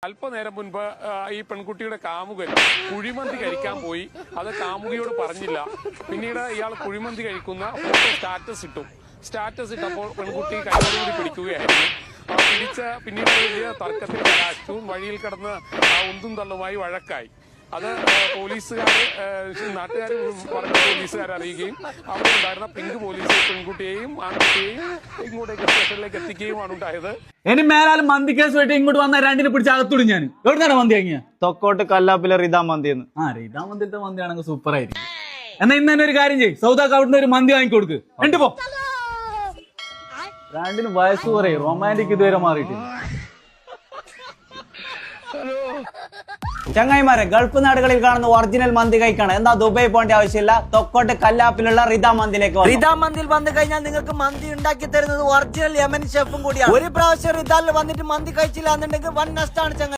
അല്പനേരം മുൻപ് ഈ പെൺകുട്ടിയുടെ കാമുകൻ കുഴിമന്തി കഴിക്കാൻ പോയി. അത് കാമുകിയോട് പറഞ്ഞില്ല. പിന്നീട് ഇയാൾ കുഴിമന്തി കഴിക്കുന്ന ഫോട്ടോ സ്റ്റാറ്റസ് ഇട്ടപ്പോൾ പെൺകുട്ടി കൈയോടുകൂടി പിടിക്കുകയായിരുന്നു. പിന്നീട് വലിയ തർക്കത്തിൽ കലാശിച്ചു. വഴിയിൽ കിടന്ന് ഉന്തും തള്ളുമായി വഴക്കായി. അത് നാട്ടുകാർ പറഞ്ഞ പോലീസുകാർ അറിയുകയും അവിടെ ഉണ്ടായിരുന്ന പിങ്ക് പോലീസ് പെൺകുട്ടിയെയും ആൺകുട്ടിയെയും ഇങ്ങോട്ടേക്ക് സ്റ്റേഷനിലേക്ക് എത്തിക്കുകയുമാണ് ഉണ്ടായത്. ഇനി മേലാലും മന്തി കേസ് പോയിട്ട് ഇങ്ങോട്ട് വന്ന രണ്ടിനെ പിടിച്ച് അകത്തുടും. ഞാൻ എവിടുന്നാണ് മന്തി വാങ്ങിയ? തൊക്കോട്ട് കല്ലാപ്പിലെ റിതാ മന്തി. റിതാ മന്തിലത്തെ മന്തി ആണെങ്കിൽ സൂപ്പർ ആയിരിക്കും. എന്നാ ഇന്ന് തന്നെ ഒരു കാര്യം ചെയ്യും, സൗദാക്ക് അവിടുന്ന് ഒരു മന്തി വാങ്ങിക്കൊടുക്ക്. രണ്ടു പോ. രണ്ടിന് വയസ്സ് പറയും, റൊമാൻറ്റിക് ഇതുവരെ മാറിയിട്ടില്ല. ചങ്ങായിമാരെ, ഗൾഫ് നാടുകളിൽ കാണുന്ന ഒറിജിനൽ മന്തി കഴിക്കണം. എന്താ ദുബായ് പോകേണ്ട ആവശ്യമില്ല. തൊക്കോട്ട് കല്ലാപ്പിലുള്ള റിതാ മന്തിയിലേക്ക്. റിതാ മന്തിയിൽ വന്നു കഴിഞ്ഞാൽ നിങ്ങൾക്ക് മന്തി ഉണ്ടാക്കി തരുന്നത് ഒറിജിനൽ യമൻ ഷെഫും കൂടിയാണ്. ഒരു പ്രാവശ്യം റിതാലിൽ വന്നിട്ട് മന്തി കഴിച്ചില്ല എന്നുണ്ടെങ്കിൽ വൻ നഷ്ടമാണ് ചങ്ങായി.